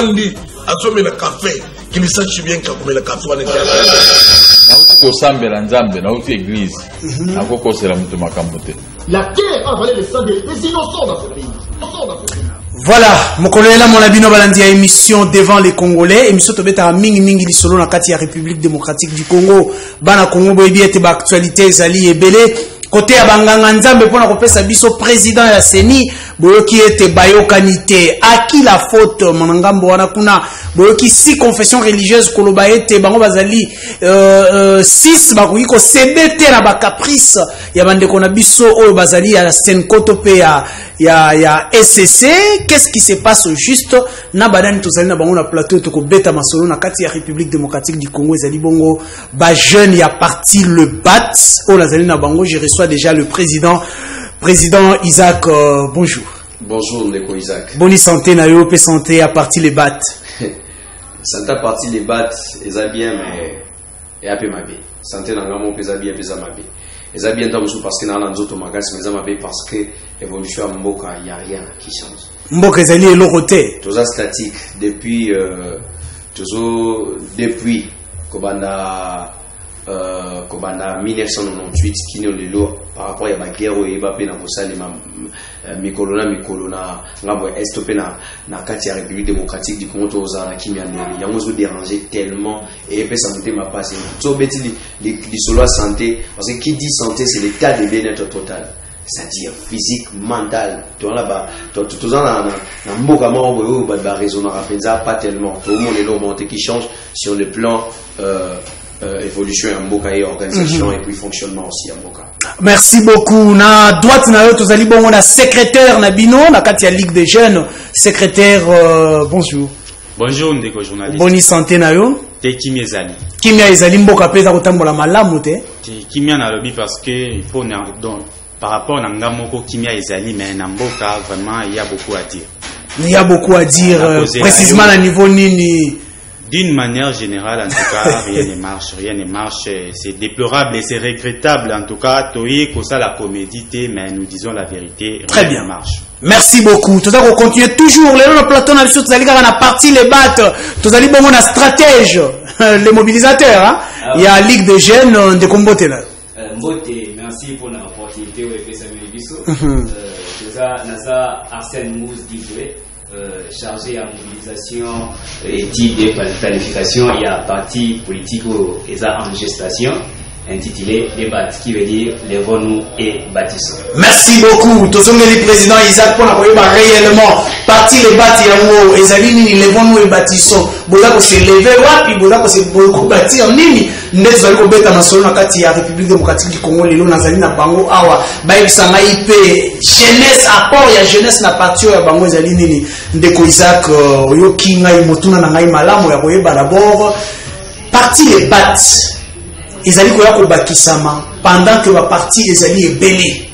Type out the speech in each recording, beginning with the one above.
avandi azomela café qu'il sache bien comme le café on est na uti la nzambe na uti église akokosela mutu makambo te. La guerre a valé le sang des innocents dans ce pays. Voilà, Mokolela Monabino Balandia émission devant les Congolais, émission tobeta mingi mingi li solo na kati ya République démocratique du Congo. Bana Congo boyebi ete ba actualité ezali ebele. Côté ya banganga nzambe pona kopesa biso président ya Seni boyoki ete bayokanite à qui la faute manangambo wana kuna boyoki 6 confessions religieuses koloba ete bango bazali 6 bakoki ko cédete na ba caprice ya bandeko na biso oyo bazali ya Senkoto pe ya SCC. Qu'est-ce qui se passe au juste na badani tozali na bango na plateau to ko beta masolo na kati ya République démocratique du Congo ezali bongo ba jeune ya parti le BAT o lazali na bango. Je reçois déjà le président Isaac. Bonjour. Bonjour Ndeko Isaac. Bonne santé na yo pe santé à parti les BAT. Santé à parti les BAT eza bien mais et a peu mabe. Santé na ngamo pesa bien pesa mabe. Eza bien tant parce que na nzoto makasi mais mabe parce que évolution mboka il y a rien qui change. Mboka ezali elorote. Toza statique depuis Kobanda 1998 qui nous le lot par rapport à la guerre où il va payer dans mikolona ngambo est topé na kati ya République démocratique du Congo tozana kimianeli yango zo déranger tellement et puis ça monter ma passe to beti li solo santé parce que qui dit santé c'est l'état de bien-être total, c'est-à-dire physique, mental. Tu vois là-bas, tu na mboka moko ba raisonner pas tellement. Tout le monde est monté qui change sur le plan évolution en mboka et organisation et puis fonctionnement aussi en mboka. Merci beaucoup. Na droite na yo tozali bongo na secrétaire na bino na kati ya Ligue des jeunes. Secrétaire bonjour. Bonjour ndeko journaliste. Bonne santé na yo. Te kimia ezali. Kimia ezali mboka peza kotambola malamu te. Kimia na lobby parce que il faut donc par rapport à Ngamoko Kimia ezali mais na mboka vraiment il y a beaucoup à dire. Il y a beaucoup à dire précisément à niveau nini. D'une manière générale, en tout cas, rien ne marche, c'est déplorable et c'est regrettable, en tout cas, Toye, ça la comédie, mais nous disons la vérité, très bien, marche. Merci beaucoup. Tout à l'heure, on continue toujours, le plateau, on a parti les battes, tout à l'heure, on a stratège, les mobilisateurs, hein. Il y a la Ligue des jeunes de Combote là. Mbote, merci pour l'opportunité, Nasa Arsène Mousse Diboué. Chargé à mobilisation études et planification, il y a un parti politique en gestation intitulé Débat, qui veut dire Lèvons-nous et bâtissons. Merci beaucoup. Le président Isaac pour réellement parti les bâtiments et Zalini Lèvons-nous et bâtissons. Bola se lever wapi, bola se bâtir nini. Net va ko beta masolo na kati ya République démocratique du Congo lelo na zali na bango awa ba ibisanga IP jeunesse apport ya jeunesse na parti ya bango zali nini ndeko Isaac oyo kinga imotuna na ngai malamu ya koyeba d'abord parti les BAT ezali koya ko bakisama pendant que ba parti ezali ebele.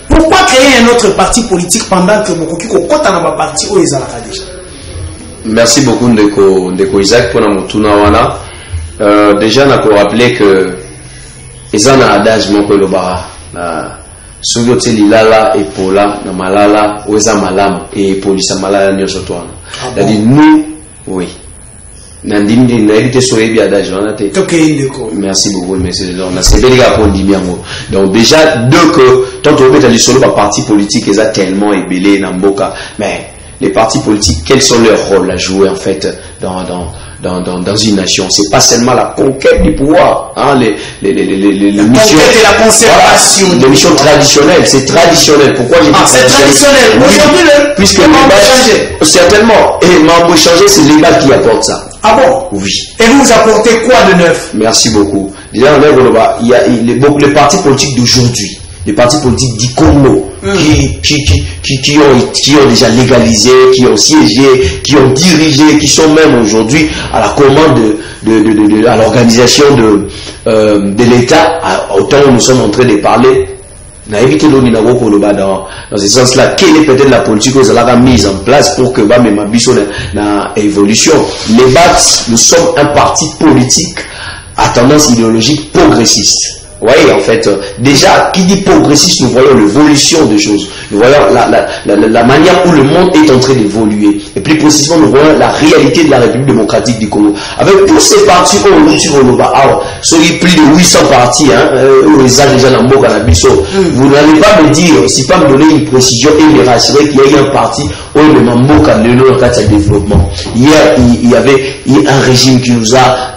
Pourquoi créer un autre parti politique pendant que bokoki ko kota na ba parti o ezala ka déjà? Merci beaucoup ndeko Isaac pour na motuna wana. Déjà, on a rappelé que les gens ont un adage Sogote Lilala et Pola, na Malala, Oza Malam et Polisa Malala Nyosotwana. C'est-à-dire, nous, oui. Nandimdi, n'hérité sur les adage. Merci beaucoup, monsieur. On a ces belles gars pour dire donc, déjà, deux que, tant qu'on met à l'issolo par parti politique, ils ont tellement ébélé, Namboka. Mais, les partis politiques, quels sont leurs rôles à jouer, en fait, dans une nation? C'est pas seulement la conquête du pouvoir, hein, les missions, et la conservation. Des missions traditionnelles, c'est traditionnel. Pourquoi j'ai dit c'est traditionnel? Aujourd'hui, puisque certainement, et membre changé, c'est l'égal qui apporte ça. Ah bon? Oui. Et vous apportez quoi de neuf? Merci beaucoup. Déjà, il y a les partis politiques d'aujourd'hui. Les partis politiques du Congo qui ont déjà légalisé, qui ont siégé, qui ont dirigé, qui sont même aujourd'hui à la commande à l'organisation de l'État, autant nous sommes en train de parler. On a évité dans ce sens-là, quelle est peut-être la politique que vous avez mise en place pour que ma biso na évolution. Les BAT, nous sommes un parti politique à tendance idéologique progressiste. Oui, en fait, déjà, qui dit progressiste, nous voyons l'évolution des choses. nous voyons la manière où le monde est en train d'évoluer. Et plus précisément, nous voyons la réalité de la République démocratique du Congo. Avec tous ces partis, plus de 800 partis, où les gens déjà dans vous n'allez pas me dire, si pas me donner une précision et me rassurer qu'il y a eu un parti où le Mamboka le développement. Hier, il y avait un régime qui nous a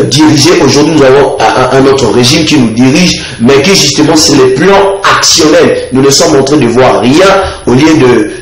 dirigé. Aujourd'hui, nous avons un autre régime qui nous dirige, mais qui justement sur les plans actionnels, nous ne sommes en train de voir rien au lieu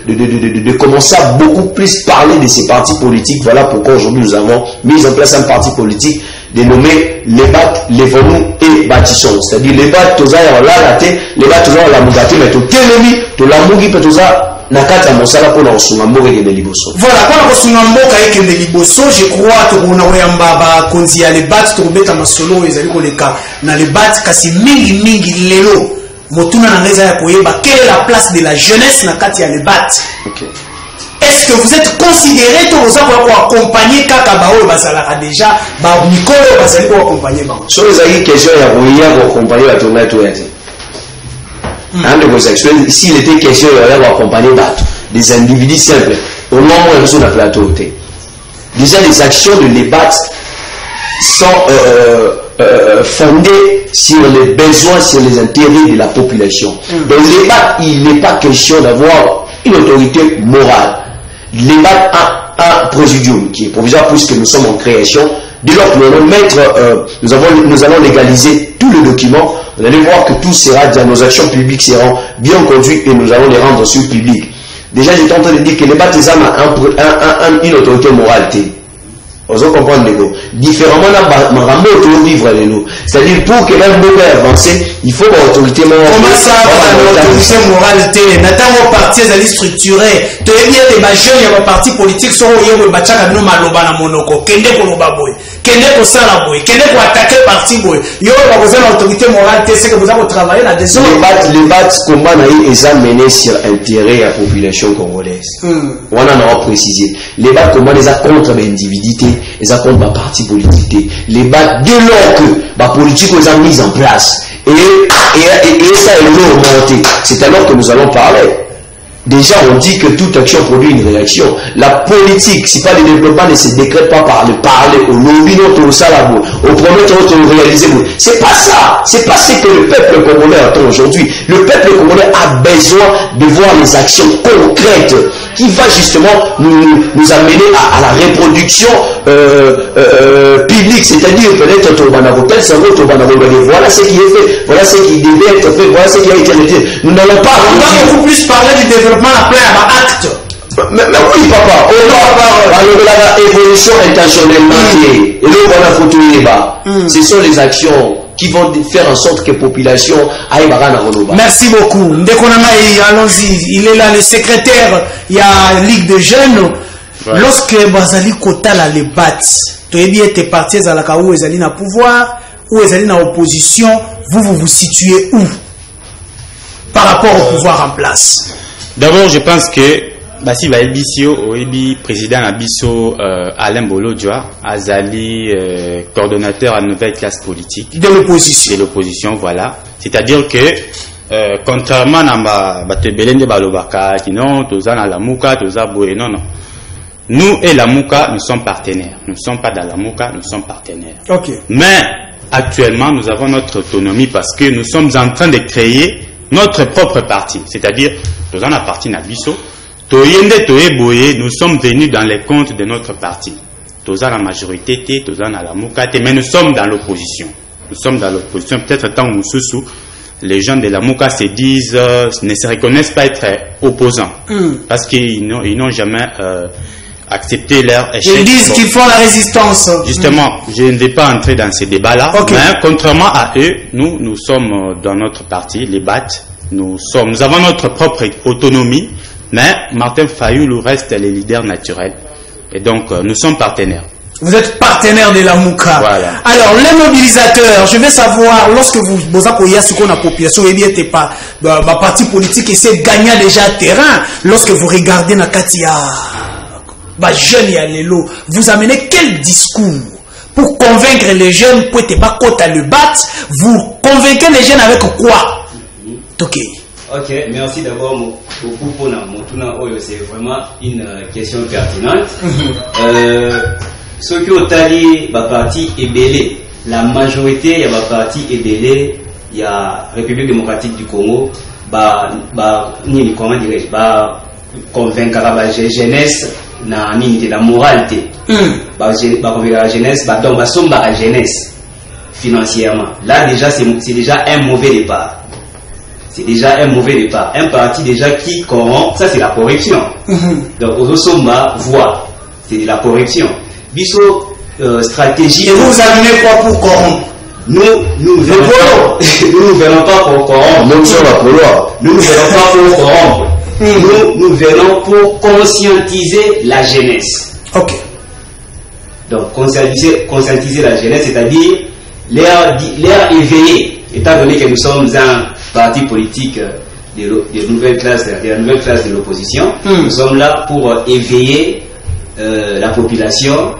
de commencer à beaucoup plus parler de ces partis politiques. Voilà pourquoi aujourd'hui nous avons mis en place un parti politique dénommé les BAT, les Vonou et Bâtissons. C'est-à-dire les BAT, toza ya la raté, les BAT toza la mugate, mais to telemi, to la mugi pe toza nakata mosala pour na sungamboka et liboso. Voilà, pour na sungamboka et liboso, je crois que on a oyamba konzi ya les BAT to beta masolo ezali koleka na les BAT kasi mingi lelo. Motuna na ngeza ya koyeba quelle est la place de la jeunesse na kati ya les BAT. OK. Est-ce que vous êtes considéré que vous avez accompagné Kakabao Basalaka déjà, Mikolo Basali pour accompagner Bango? Sur les avis, question il y a pour accompagner la tournée tout s'il était question il y a pour accompagner des individus simples, au moment où ils sont dans le plateau. Déjà, les actions de l'EBAT sont fondées sur les besoins, sur les intérêts de la population. Dans l'EBAT, il n'est pas question d'avoir une autorité morale. L'EBAT a un présidium qui est provisoire puisque nous sommes en création. Dès lors que nous allons nous allons légaliser tous les documents, vous allez voir que tout sera, nos actions publiques seront bien conduites et nous allons les rendre sur le public. Déjà, j'étais en train de dire que l'EBAT a une autorité morale. Vous comprenez différemment vivre c'est-à-dire pour que même beaucoup avancé il faut une autorité morale. Comment ça l'autorité morale n'attend parti structuré tu es bien des jeunes il y a parti politique sont au bachaka no maloba na monoko kende ko loba boy kende ko sala boy kende ko attaquer parti boy yo ba vous avez l'autorité morale c'est que vous avez travaillé là-dessus. Le bat combat na mené sur intérêt à la population congolaise. On en a précisé les bats combat les a contre l'individualité les a contre la parti politique les bats dès lors que la politique les a mis en place et ça est remonté. C'est alors que nous allons parler. Déjà, on dit que toute action produit une réaction. La politique, si pas le développement ne se décrète pas par le parler, au lobby, au salabo, au premier tour, au réaliser. C'est pas ça. C'est pas ce que le peuple congolais attend aujourd'hui. Le peuple congolais a besoin de voir les actions concrètes qui va justement nous amener à la reproduction publique. C'est-à-dire, peut-être, voilà ce qui est fait, voilà ce qui devait être fait, voilà ce qui a été réalisé. Nous n'allons pas. On va beaucoup plus parler du développement après à acte. Mais oui, papa, on va évolution intentionnellement. Et là, on va photo. Ce sont les actions qui vont faire en sorte que la population aille à Roloba. Merci beaucoup. Allons-y. Il est là, le secrétaire. Il y a Ligue de jeunes. Ouais. Lorsque Bazali Kotala les bat, tu es bien tes partis à la où ils allaient dans le pouvoir, où ils allaient dans l'opposition, vous situez où par rapport au pouvoir en place? D'abord, je pense que si le président Abisso Alain Bolodjoa, Azali, coordonnateur à nouvelle classe politique de l'opposition. De l'opposition, voilà. C'est-à-dire que contrairement à Batebelende Balobaka, qui non, Toza na la Mouka, Toza Boé, non. Nous et la Mouka, nous sommes partenaires. Nous ne sommes pas dans la Mouka, nous sommes partenaires. Ok. Mais actuellement, nous avons notre autonomie parce que nous sommes en train de créer notre propre parti. C'est-à-dire, nous avons un parti Nabiso. Nous sommes venus dans les comptes de notre parti. Nous avons la majorité, nous avons la Mouka, mais nous sommes dans l'opposition. Nous sommes dans l'opposition. Peut-être tant que les gens de la Mouka se disent, ne se reconnaissent pas être opposants. Parce qu'ils n'ont jamais accepté leur échec. Ils disent qu'ils font la résistance. Justement, je ne vais pas entrer dans ces débats-là. Okay. Mais contrairement à eux, nous sommes dans notre parti, les BAT. Nous avons notre propre autonomie. Mais Martin Fayoulou reste le leader naturel. Et donc, nous sommes partenaires. Vous êtes partenaire de la Mouka. Voilà. Alors, les mobilisateurs, je veux savoir, lorsque vous appuyez ce qu'on a population, et bien, pas, ma parti politique essaie de gagner déjà terrain. Lorsque vous regardez Nakatia, jeune et Lelo, vous amenez quel discours pour convaincre les jeunes, pour être pas côté le bat, vous convainquez les jeunes avec quoi? Ok. Ok, merci d'abord beaucoup pour Montuna Oyo, c'est vraiment une question pertinente. Ceux qui ont allé ma parti Ebélé, la majorité il y a ma parti Ebélé, il y a République démocratique du Congo, comment dirais-je, convaincre la jeunesse na la moralité, convaincre la jeunesse, donc la jeunesse financièrement. Là déjà c'est déjà un mauvais départ. C'est déjà un mauvais départ. Un parti déjà qui corrompt, ça c'est la corruption. Donc aux Somba voit, c'est de la corruption. Biso stratégie. Et vous amenez quoi pour corrompre? Nous ne venons pas pour corrompre. Nous ne venons pas pour corrompre. Nous venons pour conscientiser la jeunesse. Ok. Donc conscientiser la jeunesse, c'est-à-dire l'air éveillé, étant donné que nous sommes un parti politique de nouvelles classes, de la nouvelle classe de l'opposition. Nous sommes là pour éveiller la population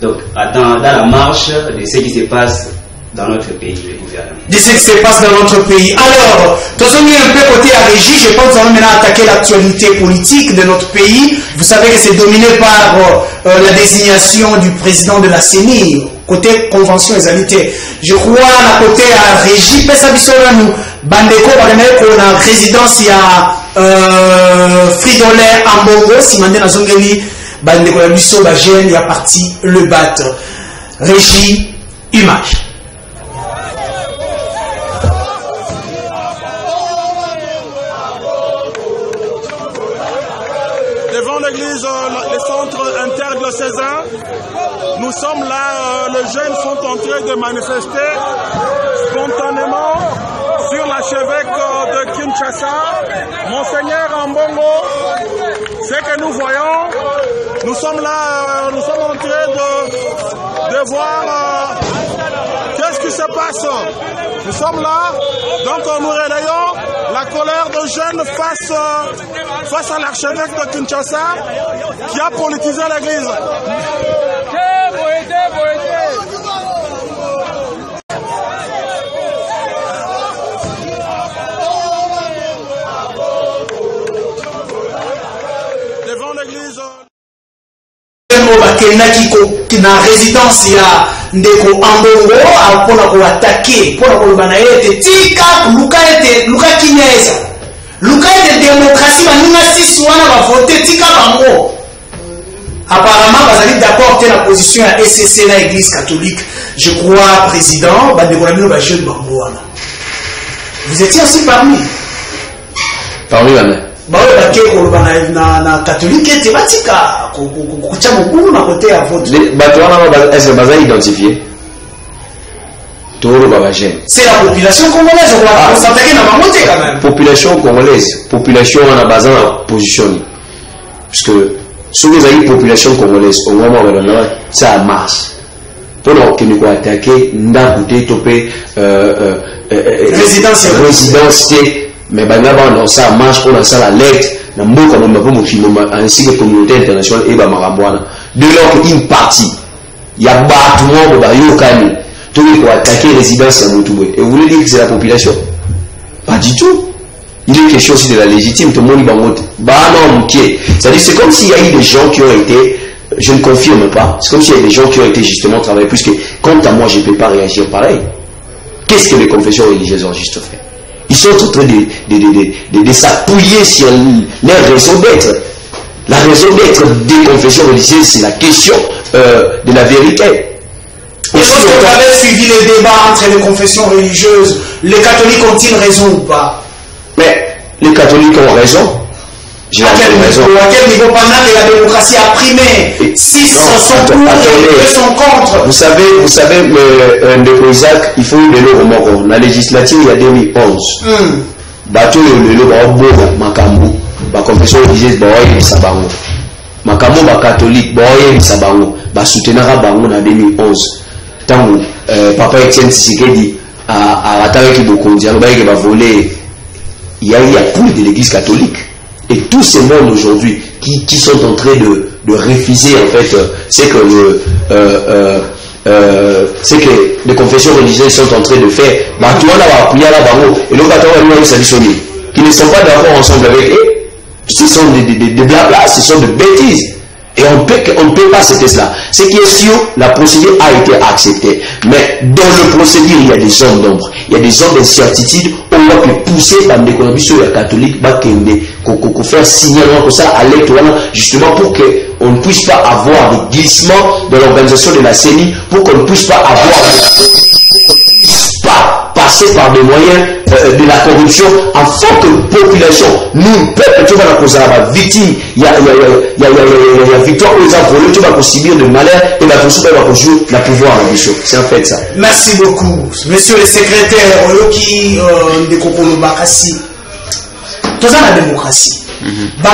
donc, dans la marche de ce qui se passe dans notre pays, le gouvernement. De ce qui se passe dans notre pays. Alors, nous sommes un peu côté à Régie, je pense que nous allons maintenant attaquer l'actualité politique de notre pays. Vous savez que c'est dominé par la désignation du président de la CENI, côté convention égalité. Je crois à côté à Régie, nous, Bandeko, qu'on a résidence, il y a Fridolin Ambongo, si maintenant Zongeli, Bandeko, la Bisso, Bagène, il y a parti le battre. Régie, image. Devant l'église, le centre interdiocésain, nous sommes là, les jeunes sont en train de manifester spontanément sur l'archevêque de Kinshasa, Monseigneur Ambongo. Ce que nous voyons, nous sommes là, nous sommes en train de voir qu'est-ce qui se passe. Nous sommes là, donc nous relayons la colère de jeunes face à l'archevêque de Kinshasa qui a politisé l'église. Devant l'église. Qui na résidence ya ndeko Ambongo apona ko attaquer pona ko bana yete tika luka kinyeza luka de démocratie baninga sisi wana ba voter tika bango apparemment bazali d'accord avec la position à SCC la église catholique. Je crois président bandeko na bino ba jeune bango wana. Vous étiez aussi parmi wana bawe bakeko na catholique était batika kucha mukulu na côté à vote bato wana est-ce baza identifié toro baba jeune c'est la population congolaise on s'attaquer na bango te quand même population wana baza na position parce que si vous avez une population congolaise au moment où on a ça marche pour que nous attaquer ndagoute topé résidence mais on ça marche pour lancer la lettre na mboka mama pour mokiloma ainsi que communauté internationale et ba marambwana de lors qu'une partie il y a battu monde ba yokani tout pour attaquer résidence à Moutoué et vous voulez dire que c'est la population pas du tout. Il est question aussi de la légitime tout le monde c'est-à-dire c'est comme s'il y a eu des gens qui ont été, je ne confirme pas, c'est comme s'il y a des gens qui ont été justement travailler puisque quant à moi je ne peux pas réagir pareil. Qu'est-ce que les confessions religieuses ont juste fait? Ils sont en train de s'appuyer sur leur raison d'être. La raison d'être des confessions religieuses, c'est la question de la vérité. Et lorsque vous avez suivi les débats entre les confessions religieuses, les catholiques ont-ils raison ou pas? Mais les catholiques ont raison. J'ai raison. À quel niveau pendant que la démocratie a primé 6 sont pour, 2 sont contre? Vous savez, de Isaac, il faut de l'eau. La législative, il y a 2011. Bateau, le Makambo, la confession religieuse, Sabango. Makambo, la catholique, Sabango, soutenir Bango en 2011. Tant Papa Etienne Tshisekedi a attaqué beaucoup, il a volé. Il y a plus de l'église catholique. Et tous ces mondes aujourd'hui qui sont en train de refuser en fait c'est que les confessions religieuses sont en train de faire. Et qui ne sont pas d'accord ensemble avec eux, ce sont des blabla, ce sont des bêtises. Et on ne peut pas accepter cela. Ce qui est sûr, la procédure a été acceptée. Mais dans le procédure, il y a des zones d'ombre. Il y a des zones d'incertitude. On va pousser par l'économie sur les catholiques, qu'on faire signalement comme ça à l'électorat, justement pour qu'on ne puisse pas avoir des glissements dans l'organisation de la CENI, pour qu'on ne puisse pas passer par des moyens de la corruption en tant que population. Nous, peuple, tu vas la victime, il y a victoire où ils ont volé, tu vas subir de malheur et la personne va jouer la pouvoir à la mission. C'est en fait ça. Merci beaucoup. Monsieur le secrétaire, Oloki de Kokolo Bakassi, tout ça la démocratie. Dans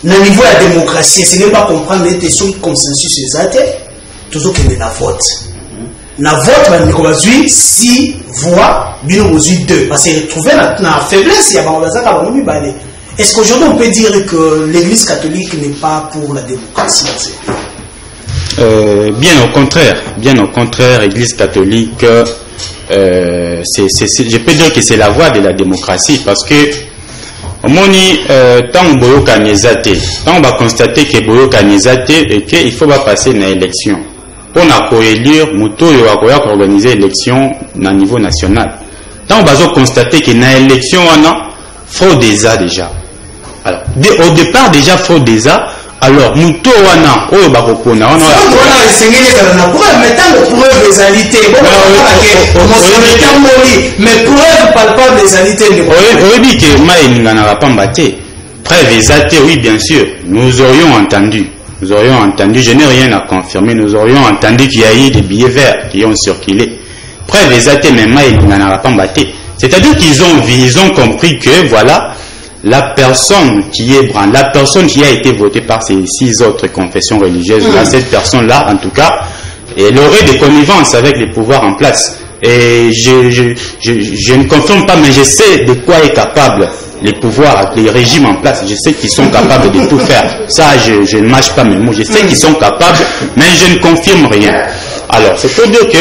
le niveau de la démocratie, ce n'est pas comprendre les questions de consensus, c'est tout ce qui est la vote. La vote, il 6 voix, bien au 2. Parce que trouver la faiblesse, il y a pas. Est-ce qu'aujourd'hui on peut dire que l'Église catholique n'est pas pour la démocratie dans ce pays? Bien au contraire, l'Église catholique, je peux dire que c'est la voie de la démocratie parce que au moins, tant on va constater que Boyo Kanyezate et qu'il faut pas passer une élection. Pour élire, Mouto va organiser l'élection au niveau national. Tant on va constater qu'il y a une élection, on a fraude déjà. Alors, au départ, déjà fraude déjà. Alors, Mouto wana, oh bakopona, on a. Mais tant de preuves des alités, mais preuves palpables des alités. On dit que Maï n'en pas battu. Preuves exactes, oui, bien sûr. Nous aurions entendu. Je n'ai rien à confirmer, nous aurions entendu qu'il y a eu des billets verts qui ont circulé. Preuve exacte, mais Maï n'en a pas battu. C'est-à-dire qu'ils ont compris que, voilà, la personne qui a été votée par ces 6 autres confessions religieuses, là, cette personne-là, en tout cas, elle aurait des connivences avec les pouvoirs en place. Et je ne confirme pas, mais je sais de quoi est capable les pouvoirs, les régimes en place. Je sais qu'ils sont capables de tout faire. Ça, je ne mâche pas mes mots. Je sais qu'ils sont capables, mais je ne confirme rien. Alors, c'est pour dire que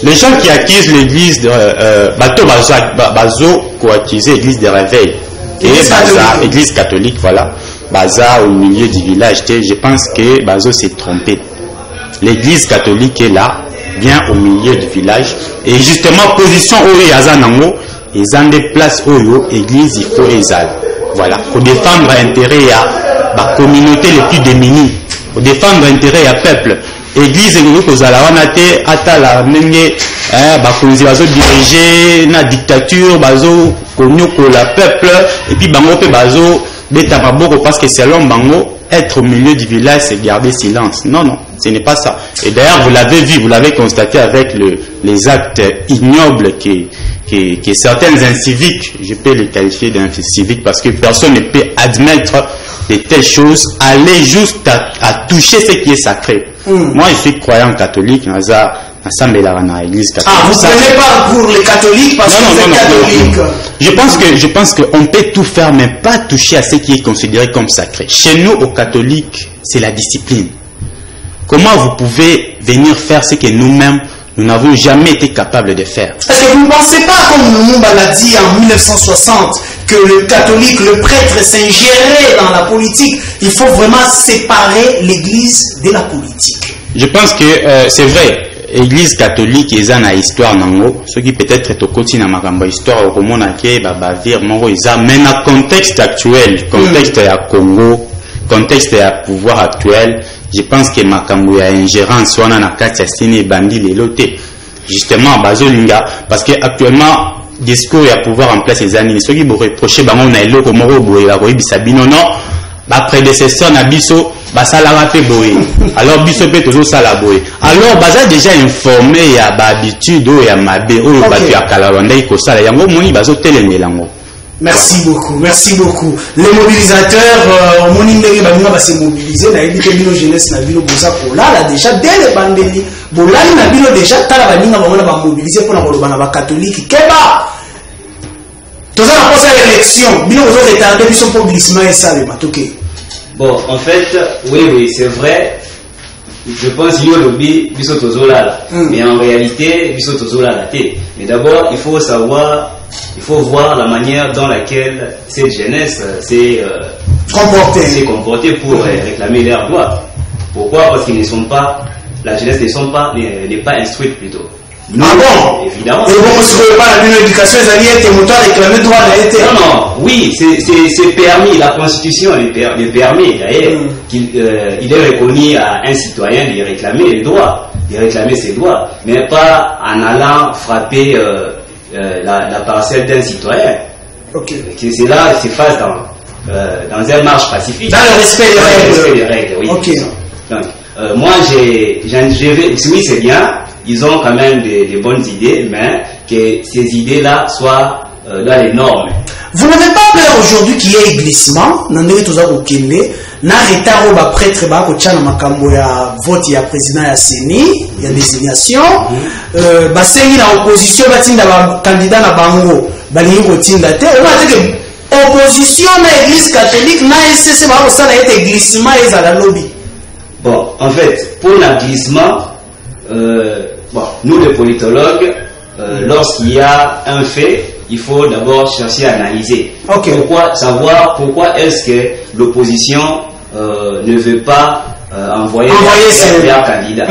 les gens qui accusent l'église de Bazo, qui accusent l'église de réveil, et l'église catholique, voilà, Baza au milieu du village, je pense que Bazo s'est trompé. L'église catholique est là, bien au milieu du village, et justement, position où il y a Zanango, ils ont des places où l'église, il faut les aller. Voilà, pour défendre l'intérêt à la communauté les plus démunies, pour défendre l'intérêt à peuple. L'église, vous allez à la diriger la dictature, bazo, la peuple, et puis bango pe bazo, betababoko, parce que selon bango, être au milieu du village, c'est garder silence. Non, non, ce n'est pas ça. Et d'ailleurs, vous l'avez vu, vous l'avez constaté avec les actes ignobles que certains inciviques, je peux les qualifier d'inciviques parce que personne ne peut admettre de telles choses, aller juste à toucher ce qui est sacré. Moi, je suis croyant catholique, l'église catholique. Ah, vous ne prenez pas pour les catholiques parce que vous êtes catholique. Je pense qu'on peut tout faire, mais pas toucher à ce qui est considéré comme sacré. Chez nous, aux catholiques, c'est la discipline. Comment vous pouvez venir faire ce que nous-mêmes, nous n'avons jamais été capables de faire? Est-ce que vous ne pensez pas, comme Lumumba l'a dit en 1960, que le catholique, le prêtre s'ingérait dans la politique? Il faut vraiment séparer l'église de la politique. Je pense que c'est vrai. L'église catholique est une histoire nango, ce qui peut-être est au quotidien ma histoire au roman qui bavir mongo isa, mais dans contexte actuel, contexte à Congo, contexte à pouvoir actuel, je pense que makambo ya ingérence wana na kati ya sini bandi leloté justement bazolinga parce que actuellement discours ya pouvoir en place les années ceux qui vous reprocher bango na eloko moko boye ba koyebisa bino non ba prédécesseur na biso basalaka pe boye alors biso pe tozo sala boye alors baza déjà informé ya ba habitude ya mabe oyo batu ya kala bandai ko sala yango moni bazo telemela ngo. Merci beaucoup, merci beaucoup. Les mobilisateurs, mon indéri bango va se mobiliser na éviter bino jeunesse na bino boza pour là déjà dès les bandeli bolani na bino déjà tala baninga bango na ba mobiliser pour na koloba na ba catholique keba. Tous ça pour cette élection, bino vous retardé biso pour glissement et ça le matoké. Bon, en fait, oui, c'est vrai. je pense qu'il y a lobby bisotozola, mais en réalité bisotozola la tête. Mais d'abord il faut savoir, il faut voir la manière dans laquelle cette jeunesse s'est comportée pour réclamer leurs droits. Pourquoi? Parce qu'ils ne sont pas, la jeunesse n'est pas instruite plutôt. Nous, ah bon? Évidemment. Et bon, si vous ne pas la éducation, ils allaient être moutons à réclamer droit à été. Non, oui, c'est permis, la Constitution le permet d'ailleurs, qu'il est reconnu à un citoyen de réclamer les droits, de réclamer ses droits, mais pas en allant frapper la parcelle d'un citoyen. Ok. C'est là, c'est face dans un marche pacifique. Dans le respect des règles. Dans le respect des règles, oui. Ok. Donc, moi, oui, c'est bien. Ils ont quand même des bonnes idées, mais que ces idées-là soient dans les normes. Vous n'avez pas peur aujourd'hui qu'il y ait glissement, n'andere toza kokende, na retard au prêtre ba ko tchana makambo ya vote ya président ya Séni, ya désignation, basengi na opposition batinda ba candidat na bango, balingi ko tinda te, on a dit que opposition na église catholique na SCC ba ko sala ete glissement ezala lobby. Bon, en fait, pour le glissement, nous les politologues, lorsqu'il y a un fait, il faut d'abord chercher à analyser. Okay. Savoir pourquoi est-ce que l'opposition ne veut pas envoyer leur candidat.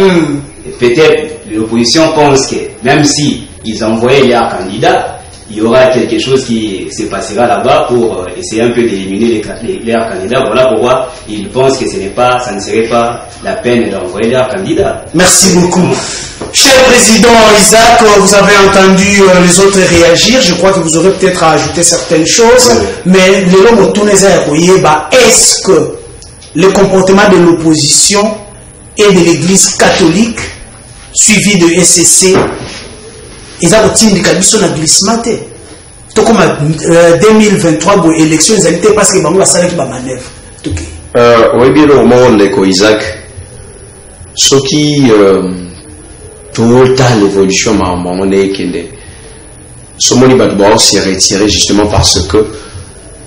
Peut-être l'opposition pense que même si ils envoyaient leur candidat, il y aura quelque chose qui se passera là-bas pour essayer un peu d'éliminer leurs candidats. Voilà pourquoi ils pensent que ça ne serait pas la peine d'envoyer leurs candidats. Merci beaucoup. Cher Président Isaac, vous avez entendu les autres réagir. Je crois que vous aurez peut-être à ajouter certaines choses. Mais est-ce que le comportement de l'opposition et de l'Église catholique, suivi de SCC, ils ont obtenu un glissement. Comme 2023, pour l'élection, ils allaient parce que bango basala ki ba manœuvre. Oui, bien au monde de Isaac. Ce qui tout le temps l'évolution m'a monnaie kende. Ce moni badouao s'est retiré justement parce que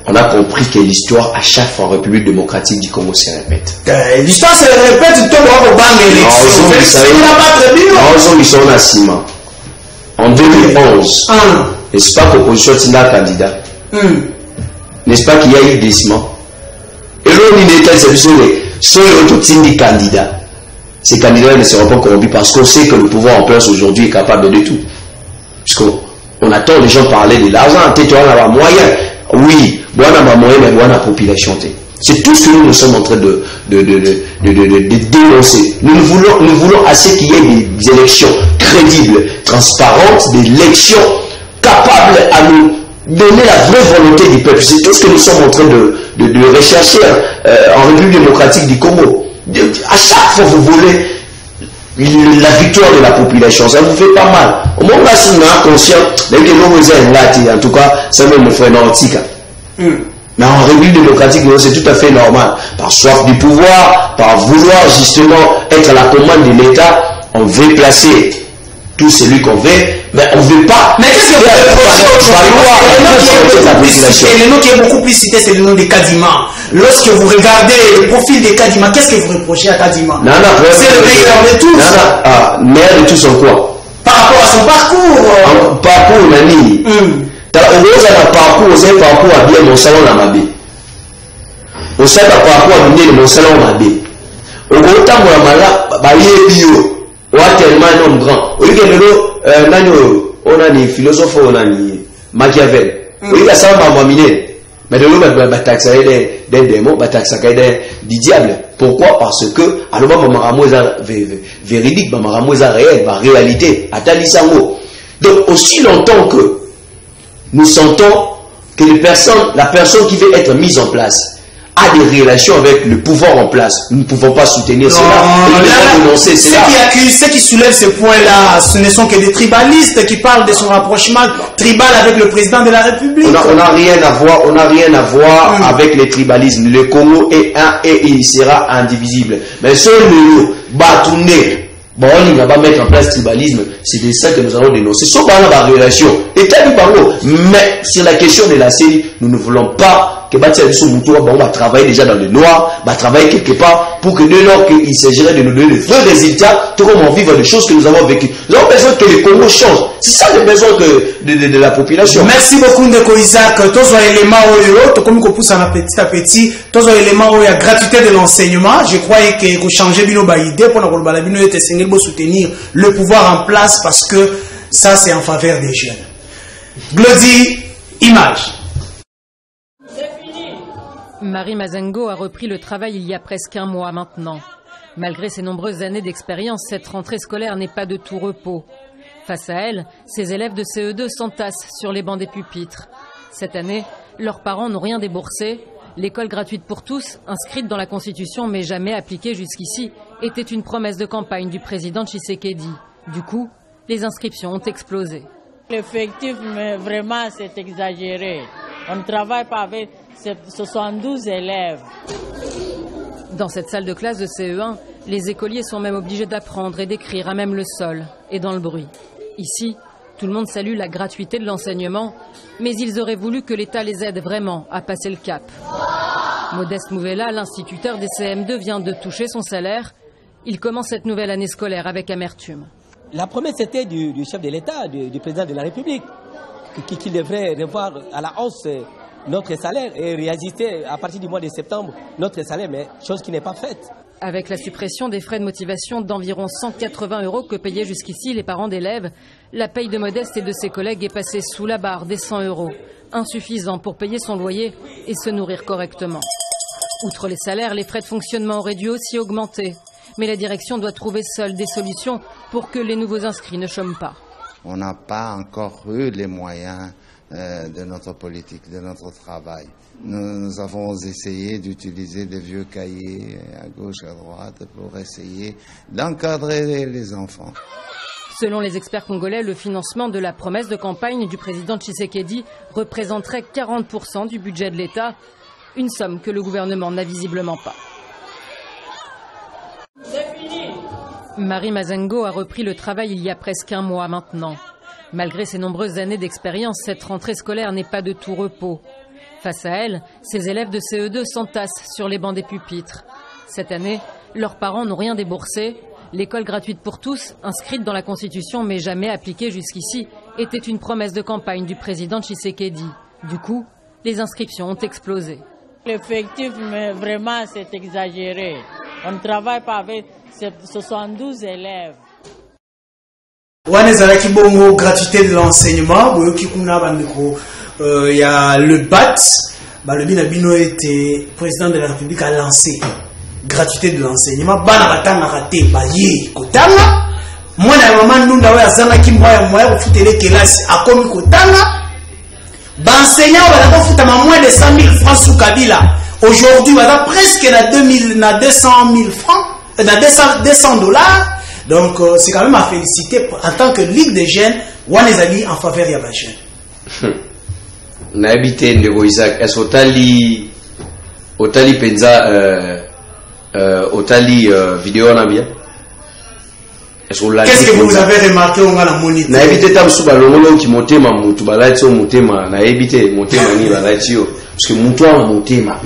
on a compris que l'histoire à chaque fois en République démocratique du Congo se répète. L'histoire se répète tout le temps. En 2011, n'est-ce pas qu'opposition tinda candidat? N'est-ce pas qu'il y a eu glissement? Et là, on est sur le candidat. Ces candidats ne seront pas corrompus parce qu'on sait que le pouvoir en place aujourd'hui est capable de tout. Puisqu'on attend les gens parler de l'argent, on a moyen. Oui, on a moyen, mais on a population. C'est tout ce que nous sommes en train de dénoncer. Nous voulons assez qu'il y ait des élections crédibles, transparentes, des élections capables à nous donner la vraie volonté du peuple. C'est tout ce que nous sommes en train de rechercher en République démocratique du Congo. À chaque fois vous voulez la victoire de la population, ça vous fait pas mal. Au moment où on est conscient, en tout cas, ça même me fait nautica. Mais en République démocratique, c'est tout à fait normal. Par soif du pouvoir, par vouloir justement être à la commande de l'État, on veut placer tout celui qu'on veut, mais on ne veut pas. Mais qu'est-ce que vous reprochez? Le nom qui est beaucoup plus cité, c'est le nom de Kadima. Lorsque vous regardez le profil de Kadima, qu'est-ce que vous reprochez à Kadima? C'est le meilleur de tous. Meilleur de tous en quoi? Par rapport à son parcours. Parcours, Nani. Parcours, c'est un parcours à bien mon salon à Mabé. Au sein d'un parcours à bien mon salon à Mabé. Au gros temps, on a bio. On a tellement un homme grand. On a des philosophes, on a des Machiavel. On a ça, on a mais de l'eau, on a des démons, des diables. Pourquoi? Parce que, à l'homme, on a véridique, on a réel, la réalité. Donc, aussi longtemps que nous sentons que la personne qui veut être mise en place a des relations avec le pouvoir en place, nous ne pouvons pas soutenir cela. Ceux qui soulèvent ce point-là, ce ne sont que des tribalistes qui parlent de son rapprochement tribal avec le président de la République. On n'a rien à voir avec les tribalismes. Le Congo est un et il sera indivisible. Mais seul le Batouné, bon, on va mettre en place le tribalisme, c'est de ça que nous allons dénoncer. Sauf par la relation, Mais sur la question de la série, nous ne voulons pas que Batiabiso Moutoua va travailler déjà dans le noir, va travailler quelque part pour que dès lors qu'il s'agirait de nous donner de vrais résultats, tout comme on vivre les choses que nous avons vécues. Nous avons besoin que le Congo change. C'est ça le besoin de la population. Merci beaucoup Ndeko Isaac. Tous les éléments comme qu'on pousse petit à petit, tous les éléments où il y a gratuité de l'enseignement. Je crois que vous changez bino ba idée pour nous soutenir le pouvoir en place parce que ça c'est en faveur des jeunes. Glody, image. Marie Mazengo a repris le travail il y a presque un mois maintenant. Malgré ses nombreuses années d'expérience, cette rentrée scolaire n'est pas de tout repos. Face à elle, ses élèves de CE2 s'entassent sur les bancs des pupitres. Cette année, leurs parents n'ont rien déboursé. L'école gratuite pour tous, inscrite dans la Constitution mais jamais appliquée jusqu'ici, était une promesse de campagne du président Tshisekedi. Du coup, les inscriptions ont explosé. L'effectif, mais vraiment, c'est exagéré. On ne travaille pas avec 72 élèves. Dans cette salle de classe de CE1, les écoliers sont même obligés d'apprendre et d'écrire à même le sol et dans le bruit. Ici, tout le monde salue la gratuité de l'enseignement, mais ils auraient voulu que l'État les aide vraiment à passer le cap. Modeste Mouvela, l'instituteur des CM2, vient de toucher son salaire. Il commence cette nouvelle année scolaire avec amertume. La promesse était du chef de l'État, du président de la République, qu'il devrait revoir à la hausse notre salaire et réajuster à partir du mois de septembre notre salaire, mais chose qui n'est pas faite. Avec la suppression des frais de motivation d'environ 180 € que payaient jusqu'ici les parents d'élèves, la paye de Modeste et de ses collègues est passée sous la barre des 100 €, insuffisant pour payer son loyer et se nourrir correctement. Outre les salaires, les frais de fonctionnement auraient dû aussi augmenter. Mais la direction doit trouver seule des solutions pour que les nouveaux inscrits ne chôment pas. On n'a pas encore eu les moyens de notre politique, de notre travail. Nous avons essayé d'utiliser des vieux cahiers à gauche, à droite pour essayer d'encadrer les enfants. Selon les experts congolais, le financement de la promesse de campagne du président Tshisekedi représenterait 40% du budget de l'État, une somme que le gouvernement n'a visiblement pas. Marie Mazengo a repris le travail il y a presque un mois maintenant. Malgré ses nombreuses années d'expérience, cette rentrée scolaire n'est pas de tout repos. Face à elle, ses élèves de CE2 s'entassent sur les bancs des pupitres. Cette année, leurs parents n'ont rien déboursé. L'école gratuite pour tous, inscrite dans la Constitution mais jamais appliquée jusqu'ici, était une promesse de campagne du président Tshisekedi. Du coup, les inscriptions ont explosé. L'effectif, mais vraiment, c'est exagéré. On ne travaille pas avec 72 élèves. Wanezalaki bongo gratuité de l'enseignement, il y a le BAT, le Binabino était président de la République a lancé gratuité de l'enseignement. Bana batanga raté baye kotanga. Moi na maman nunda wa zanga kimwa ofutele kelasi akomi kotanga. Enseignant va futa moins de 100 000 francs sous Kabila. Aujourd'hui, on a presque 200 000 francs, 200 $. Donc, c'est quand même à féliciter en tant que Ligue des jeunes, on est allés en faveur de la jeune. N'habité Ndeko Isaac, est-ce Otali Penza, Otali vidéo na bien? Qu'est-ce que vous avez remarqué on a la moniteur? N'habité tam suba longolo qui monte ma mutu balati o mutema, n'habité motema ni balati o parce que mutu a motema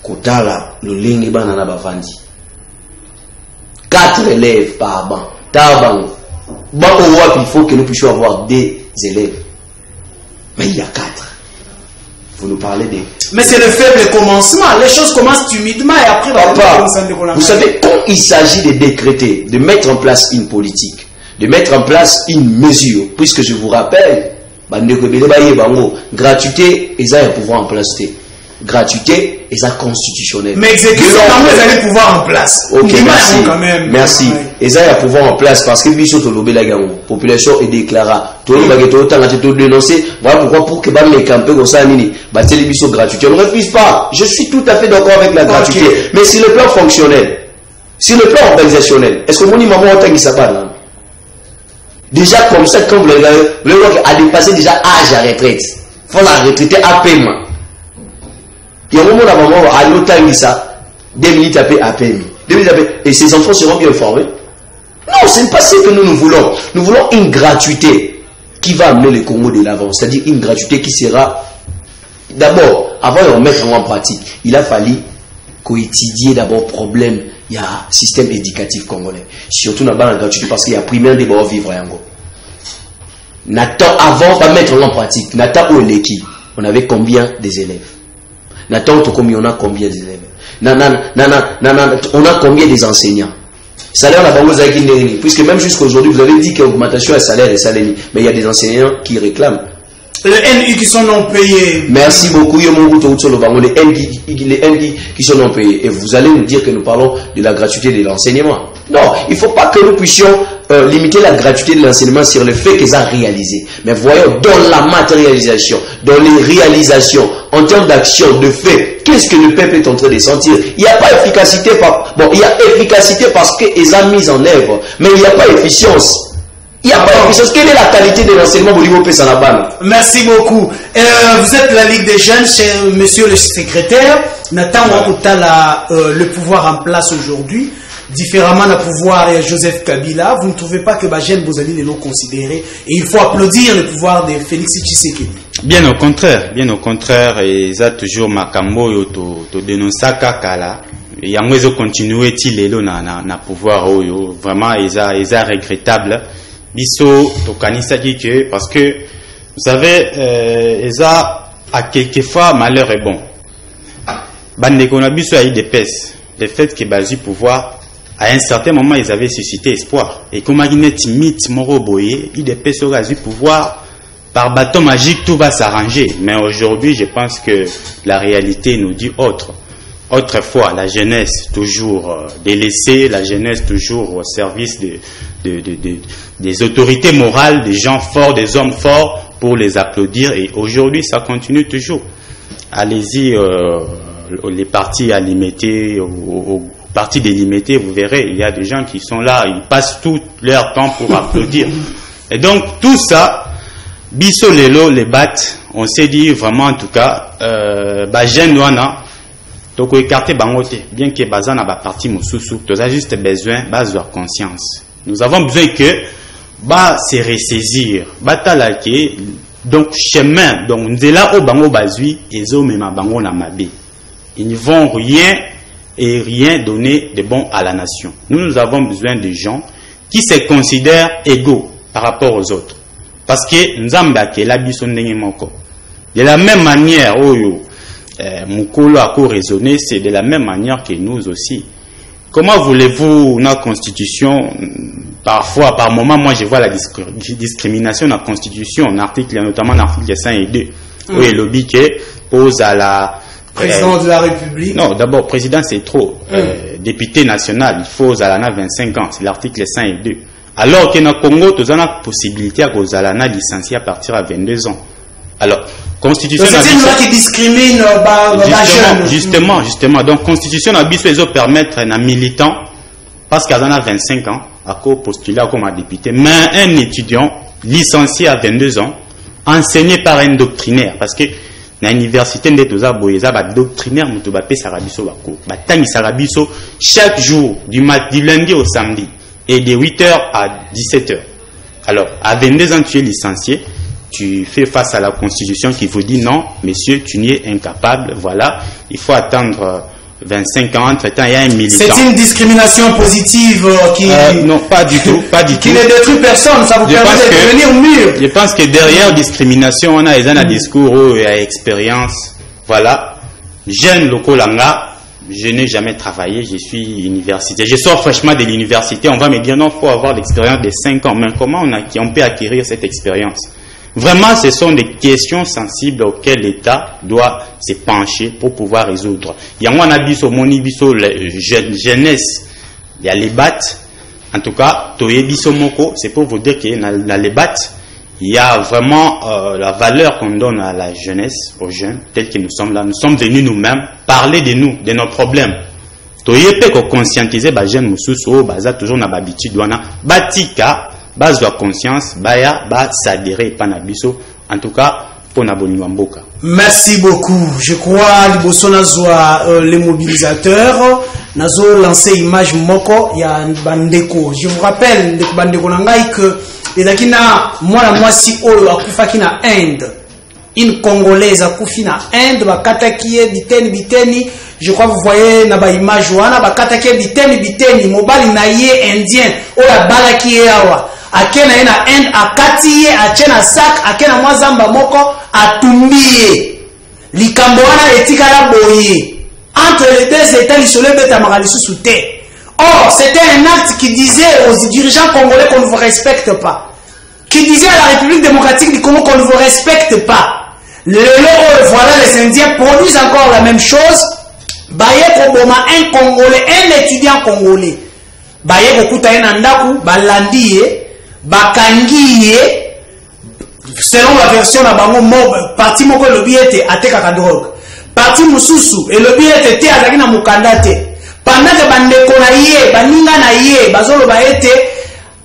kotala le lingi bana na bavandi. 4 élèves par banc. Taban. Il faut que nous puissions avoir des élèves. Mais il y a 4. Vous nous parlez des... Mais c'est le faible commencement. Les choses commencent timidement et après... Papa, vous savez, quand il s'agit de décréter, de mettre en place une politique, de mettre en place une mesure, puisque je vous rappelle, gratuité, ils ont un pouvoir en place. Gratuité et ça constitutionnel. Mais exécution, vous allez pouvoir en place. Ok, merci. Quand même. Merci. Et ça, il y a pouvoir en place parce que la population est déclarée. Tout le monde a été dénoncé. Voilà pourquoi pour que les campagnes comme ça, gratuité. On ne refuse pas. Je suis tout à fait d'accord avec la gratuité. Okay. Mais sur le plan fonctionnel, sur le plan organisationnel, est-ce que mon maman a ça parle? Déjà comme ça, quand le a dépassé déjà âge à retraite, il faut la retraiter à paiement. Il y a un moment où la maman a l'autant ça, 2 minutes à peine. Et ces enfants seront bien formés. Non, ce n'est pas ce que nous voulons. Nous voulons une gratuité. qui va amener le Congo de l'avant, c'est-à-dire une gratuité qui sera... D'abord, avant de remettre en pratique, il a fallu qu'étudier d'abord problème, il y a un système éducatif congolais. Surtout dans la gratuité, parce qu'il y a primaire des bons vivre en Congo. Nathan, avant de mettre en pratique, Nathan ou l'équipe, on avait combien des élèves? Nathan, on a combien des élèves? On a combien des enseignants? Salaire la banque puisque même jusqu'aujourd'hui, vous avez dit qu'il y a augmentation de salaire et salaire, mais il y a des enseignants qui réclament. Les NU qui sont non payés. Merci beaucoup. Les NU qui sont non payés. Et vous allez nous dire que nous parlons de la gratuité de l'enseignement. Non, il ne faut pas que nous puissions limiter la gratuité de l'enseignement sur le fait qu'ils ont réalisé. Mais voyons dans la matérialisation, dans les réalisations, en termes d'action, de fait, qu'est-ce que le peuple est en train de sentir? Il n'y a pas efficacité il y a efficacité parce qu'ils ont mis en œuvre, mais il n'y a pas efficience. Il n'y a pas efficience. Quelle est la qualité de l'enseignement au niveau Pessanabane? Merci beaucoup. Vous êtes la Ligue des Jeunes, chez monsieur le secrétaire. Nathan Wakutala, le pouvoir en place aujourd'hui. Différemment le pouvoir et Joseph Kabila, vous ne trouvez pas que Bajen Bozali les l'ont considéré et il faut applaudir le pouvoir de Félix Tshisekedi? Bien au contraire, et ça toujours Makambo yo to dénonçaka kala et yango ezo continuer ti lelo na pouvoir oyo vraiment eza regrettable biso to kanisa dit que parce que vous savez eza à quelquefois malheur est bon. Bande qu'on a biso a eu des pèses, le fait que Bazi pouvoir à un certain moment, ils avaient suscité espoir. Et comme Aguinette mythe Moroboye, il est personnes du pouvoir, par bâton magique, tout va s'arranger. Mais aujourd'hui, je pense que la réalité nous dit autre. Autrefois, la jeunesse toujours délaissée, la jeunesse toujours au service des autorités morales, des gens forts, des hommes forts, pour les applaudir. Et aujourd'hui, ça continue toujours. Allez-y, les partis alimentés, parti délimité, vous verrez, il y a des gens qui sont là, ils passent tout leur temps pour applaudir. Et donc, tout ça, biso lelo, les battent, on s'est dit vraiment, en tout cas, jeune douana, donc écarter bangote, bien que bazan n'a pas parti moussousou, tu as juste besoin, de conscience. Nous avons besoin que, se ressaisir, talake, donc chemin, donc nous là au bango bazui, et zo mema bango na mabe. Ils ne vont rien donner de bon à la nation. Nous avons besoin de gens qui se considèrent égaux par rapport aux autres. Parce que nous avons de la même manière, Moukolo a raisonné, c'est de la même manière que nous aussi. Comment voulez-vous une constitution? Parfois, par moment, moi je vois la discrimination dans la constitution, notamment l'article 5 et 2, où il lobby qui pose à la président de la République. Non, d'abord, président c'est trop. Député national, il faut aux Alana 25 ans, c'est l'article 5 et 2. Alors que dans le Congo, nous avons la possibilité aux Alana licenciés à partir de 22 ans. Alors, constitution. C'est une loi qui discrimine justement. Donc, constitution a besoin de permettre à un militant, parce qu'il a 25 ans, à postuler comme un député, mais un étudiant licencié à 22 ans, enseigné par un doctrinaire, parce que na université de toza boyeza ba doctrinaire muto ba pe sarabiso ba ko ba tangi sarabiso chaque jour du lundi au samedi et de 8h à 17h. Alors à 22 ans tu es licencié, tu fais face à la constitution qui vous dit non monsieur tu n'y es incapable, voilà, il faut attendre 25 ans, entre-temps il y a un militant. C'est une discrimination positive qui... non, pas du tout. Qui ne détruit personne, ça vous permet de devenir mûr. Je pense que derrière discrimination, on a un discours où il y a expérience. Voilà. Jeune Lokolanga, je n'ai jamais travaillé, je suis universitaire. Je sors fraîchement de l'université, on va me dire non, il faut avoir l'expérience de 5 ans. Mais comment on peut acquérir cette expérience? Vraiment, ce sont des questions sensibles auxquelles l'État doit se pencher pour pouvoir résoudre. Il y a un abysse au monibiso, jeunesse, il y a les battes. En tout cas, Toyebiso Moko, c'est pour vous dire que dans les battes, il y a vraiment la valeur qu'on donne à la jeunesse, aux jeunes, tels que nous sommes là. Nous sommes venus nous-mêmes parler de nous, de nos problèmes. Toyepe ko conscientiser ba jeune mususu, baza toujours na habitude wana, batika. Base de conscience, baya, ba s'adhérer, panabiso, en tout cas, pour Naboni Wamboka. Merci beaucoup. Je crois liboso nazwa les mobilisateurs nazo lancer image moko ya bandeko. Je vous rappelle ndeko bandeko nangai que ezakina mwana mwasi oyo akufaki na Inde. Une Congolaise akufi na Inde bakatakie biteni. Je crois vous voyez na ba image wana bakatakie biteni mobali na ye indien oya balaki yawa. Akena ena Inde akatiye achena sak akena mwazamba moko atumbiye likambo wana etikala boye entre les deux états isolés beta magali sous terre. Or c'était un acte qui disait aux dirigeants congolais qu'on ne vous respecte pas, qui disait à la République démocratique du Congo qu'on ne vous respecte pas. Voilà, les Indiens produisent encore la même chose. Baye koboma un Congolais, un étudiant congolais, baye kokuta ena ndaku balandiye bakangiye selon la version na bango parti moko lobi ete atekaka drogue, parti mususu elobi ete te azaki na mukanda te, pendant que bandeko na ye baninga na ye bazoloba ete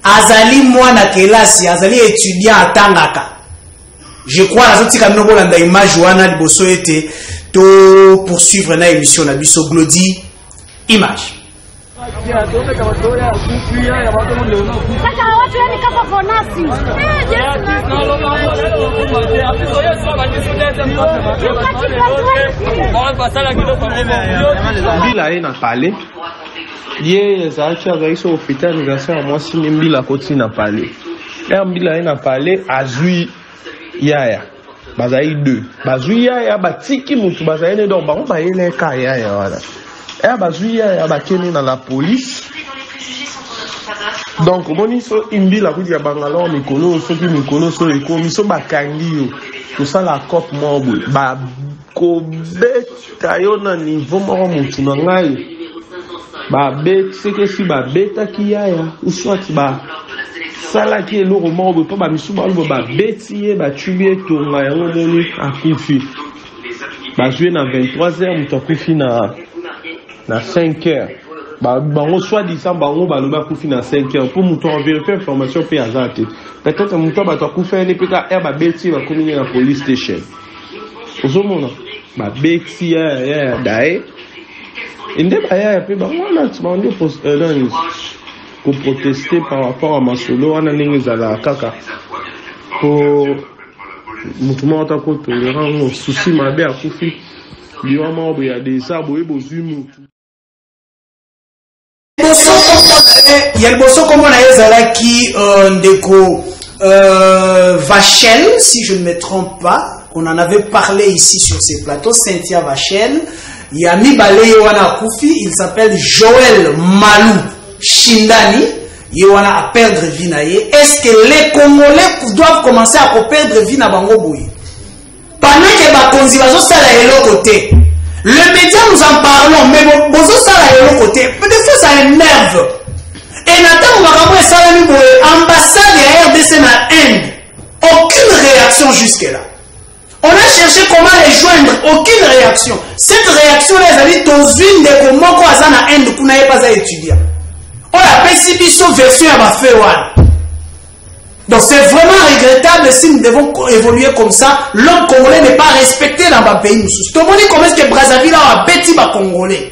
azali mwana kelasi azali étudiant atangaka. Je crois nazotika bino bolanda image wana liboso ete to poursuivre na émission na biso Glody image. Mbila ye na pale ye ezalaki azalaki so ofete anniversaire ya mwasi ne mbila koti na pale ya mbila ye na pale azwi yaya bazali deux bazwi yaya batiki mutu bazali ne donc bango bayeleka yaya wana ya bazwi yaya bakene na la police. Donc moni so imbila kuti ya bangalo mikolo so ki mikolo so ekomi so bakangi yo to ça la cop mobo ba ko beta yo na niveau moko mutu na ngai ba bet c'est que si ba beta ki yaya ou soit ba sala ki eloko moko po ba misu ba ba beti ba tubie to nga yango moni akufi ba jouer na 23h mutu akufi na 5h. Bango soit disant bango baloba kufi na 5h pour mutu en vérifier information pe azate. Peut-être mutu ba to kufa ne peka ba beti ba komini na police station. Ozomona ba beti ya dai. Inde ba ya pe bango na tsmande post pour protester par rapport à masolo wana ningi zala kaka. Pour mutu mo ta ko tolérant no souci mabe akufi. Liwa mo ya des abo e bozumu. Il y a le bosso comme on a ezalaki ndeko Vachel, si je ne me trompe pas, on en avait parlé ici sur ces plateaux, Cynthia Vachel. Il y a Mibale Yowana Koufi, il s'appelle Joël Malou Shindani. Yowana à perdre vie na ye. Est-ce que les Congolais doivent commencer à perdre vie na bango boui? Pendant que bakonzi bazo sala elo côté. Le média nous en parlons, mais bozo sala elo côté. Peut-être que ça énerve. Et Nathan Oumarabou et Salami Boé, ambassade de RDC na Inde, aucune réaction jusque-là. On a cherché comment les joindre, aucune réaction. Cette réaction, les amis, dans une des commandes qu'on a na Inde, qu'on n'avait pas à étudier. On appelle Sibiso version à ma feuille. Donc c'est vraiment regrettable si nous devons évoluer comme ça. L'homme congolais n'est pas respecté dans ma pays. Tout le monde dit comment est-ce que Brazzaville a bêti ma congolais.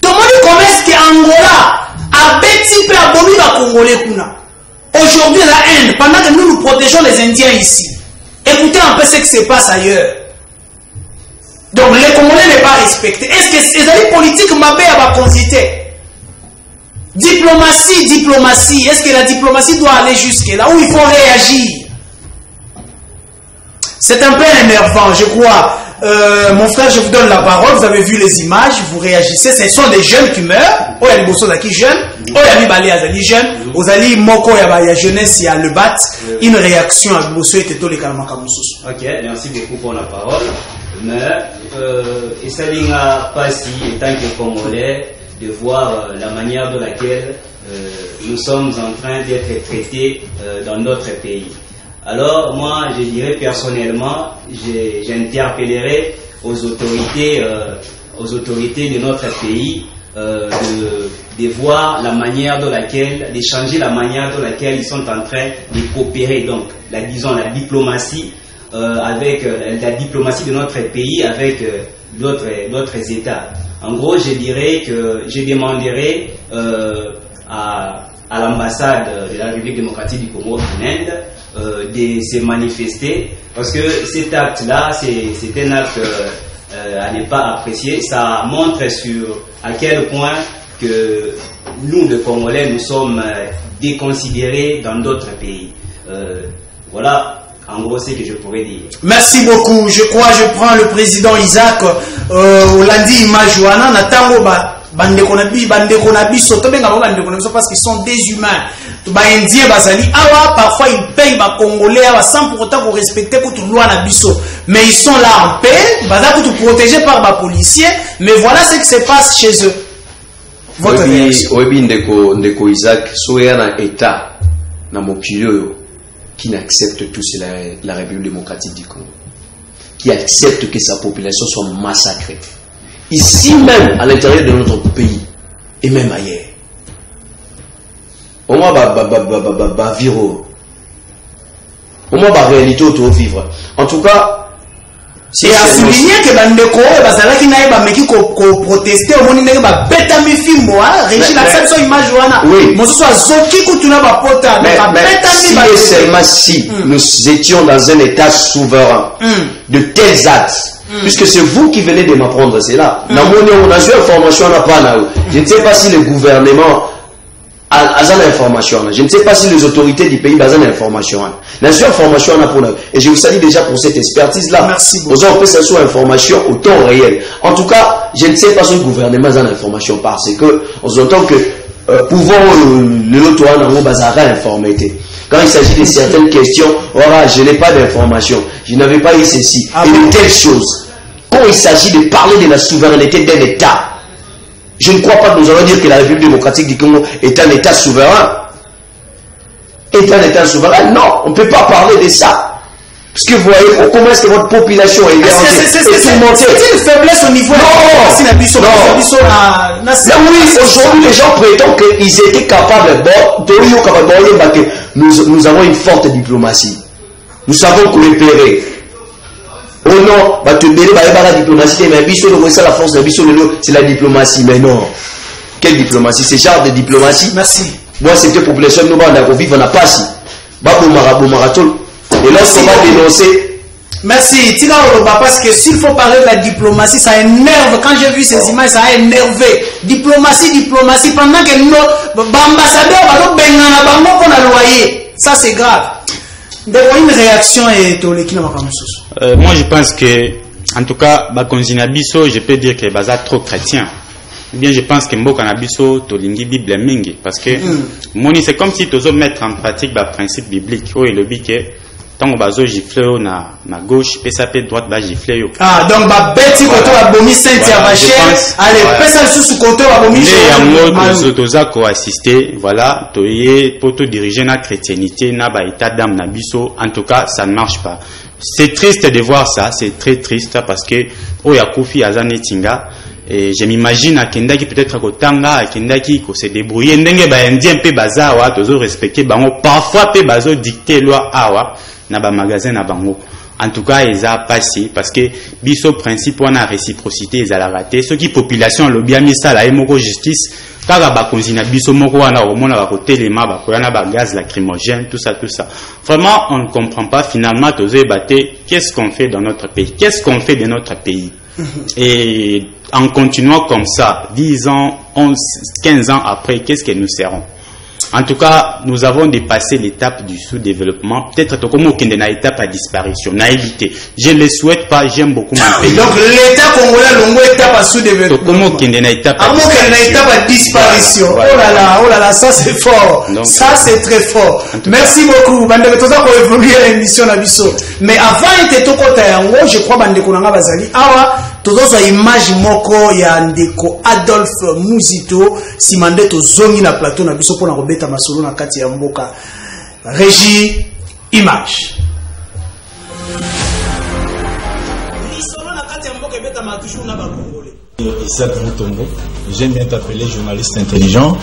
Tout le monde dit comment est-ce que Angola a bêti et a bomi ma congolais. Aujourd'hui la Inde, pendant que nous protégeons les Indiens ici, écoutez un peu ce qui se passe ailleurs. Donc les Congolais n'est pas respecté. Est-ce que les politiques m'appellent à ma consité? Diplomatie. Est-ce que la diplomatie doit aller jusque là où il faut réagir? C'est un peu énervant, je crois. Mon frère, je vous donne la parole. Vous avez vu les images, vous réagissez. Ce sont des jeunes qui meurent. Oh, il y a des bossos qui jeunes. Oh, il y a des balais qui jeunes. Vous allez moko, il y a jeunesse, il y a le bat. Une réaction à bosso et tout les kalmakamusus. Ok, merci beaucoup pour la parole. Mais, et ça n'a pas si, en tant que Congolais, de voir la manière de laquelle nous sommes en train d'être traités dans notre pays. Alors moi, je dirais personnellement, j'interpellerai aux autorités de notre pays de voir la manière de laquelle, d'échanger la manière de laquelle ils sont en train de coopérer. Donc, disons la diplomatie avec la diplomatie de notre pays avec d'autres États. En gros, je dirais que je demanderais à l'ambassade de la République démocratique du Congo en Inde de se manifester, parce que cet acte-là, c'est un acte à ne pas apprécier. Ça montre à quel point que nous, les Congolais, nous sommes déconsidérés dans d'autres pays. Voilà. En gros, c'est ce que je pourrais dire. Merci beaucoup. Je crois que je prends le président Isaac Olandi Majuana Natango bande konabiso to benga bande konabiso parce qu'ils sont des humains. Ba indien bazali awa parfois ils payent ba congolais awa sans pour autant qu'on respecte toute loi na biso. Mais ils sont là en paix, baza tout protégés par ba policiers, mais voilà ce qui se passe chez eux. Votre réaction. Obi ndeko Isaac soya na état na mokili qui n'accepte tout cela, la République démocratique du Congo, qui accepte que sa population soit massacrée, ici même à l'intérieur de notre pays et même ailleurs. Au moins, viro. Au moins, réalité autour vivre. En tout cas, et à souligner que bandeko bazalaki na yeba meki ko protester au moni ba beta mi fimbo hein Régine accepte son image wana mozo so azoki kutuna ba pota ba beta mi ba seulement si nous étions dans un état souverain de tels actes puisque c'est vous qui venez de m'apprendre cela na moni on a eu information na pas na je ne sais pas si le gouvernement a l'information. Je ne sais pas si les autorités du pays ont l'information. Et je vous salue déjà pour cette expertise-là. Merci beaucoup. Vous avez fait cette information au temps réel. En tout cas, je ne sais pas si le gouvernement a l'information parce que on entend que pouvons le loto en bazar informé. Quand il s'agit de certaines questions, voilà, je n'ai pas d'information. Je n'avais pas eu ceci. Et de telles choses. Quand il s'agit de parler de la souveraineté d'un État, je ne crois pas que nous allons dire que la République démocratique du Congo est un État souverain. Est un État souverain? Non, on ne peut pas parler de ça. Parce que vous voyez, comment est-ce que votre population est tourmentée? C'est une faiblesse au niveau oui, aujourd'hui, les gens prétendent qu'ils étaient capables. Nous avons une forte diplomatie. Nous savons coopérer. Oh non, la diplomatie, mais la force de c'est la diplomatie. Mais non. Quelle diplomatie? C'est genre de diplomatie. Merci. Moi, cette population, nous allons vivre, on n'a pas si. Marathon. Et là, on va dénoncer. Merci. Tina Oloba, parce que s'il faut parler de la diplomatie, ça énerve. Quand j'ai vu ces images, ça a énervé. Diplomatie, pendant que nos ambassadeurs vont a loyer. Ça, c'est grave. Une réaction et moi je pense que en tout cas Bakonzina Biso je peux dire que baza trop chrétien ou bien je pense que Mboka na Biso tolingi Bible mingi parce que moni c'est comme si tozo mettre en pratique ba principe biblique oh et le bi que tant bazo gifler na gauche pe ça peut droite ba gifler yo donc ba beti koto ba bomi sainte ya vache allez pesa sous koto ba bomi je toza ko assister voilà toyé pour te diriger na chrétienté na ba état d'âme na biso en tout cas ça ne marche pas. C'est triste de voir ça, c'est très triste parce que oh ya Kofi azane tinga et je m'imagine à Kendaki peut-être ko tanga à Kendaki ko se débrouiller ndenge ba indien pe bazawa tozo respecter bango parfois pe bazo dicter loi awa na ba magasin na bango. En tout cas, ils ont passé parce que biso principe on a réciprocité ils a raté ce qui population le bien mis ça la moko justice kaka ba konzina biso moko wana omona ba kotelema ba koyana ba gaz lacrymogène tout ça vraiment on ne comprend pas finalement tozo baté qu'est-ce qu'on fait dans notre pays, qu'est-ce qu'on fait de notre pays. Et en continuant comme ça 10 ans 11 15 ans après qu'est-ce que nous serons? En tout cas, nous avons dépassé l'étape du sous-développement. Peut-être que comme aucune étape à disparition, naïveté. Je ne le souhaite pas, j'aime beaucoup mon pays. Donc l'État congolais longue étape à sous-développement. Comme aucune étape à disparition. Oh là là, ça c'est fort. Donc, ça c'est très fort. Merci beaucoup. Bande toza ko évoluer l'émission na biso. Mais avant était to kota yango, je crois bande konanga bazali. Awa tozo image moko ya ndeko Adolphe Muzito simande to zongi na plateau na biso pona robeta masolo na kati ya mboka. Régie image. Isaac Mutombo, j'aime bien t'appeler journaliste intelligent.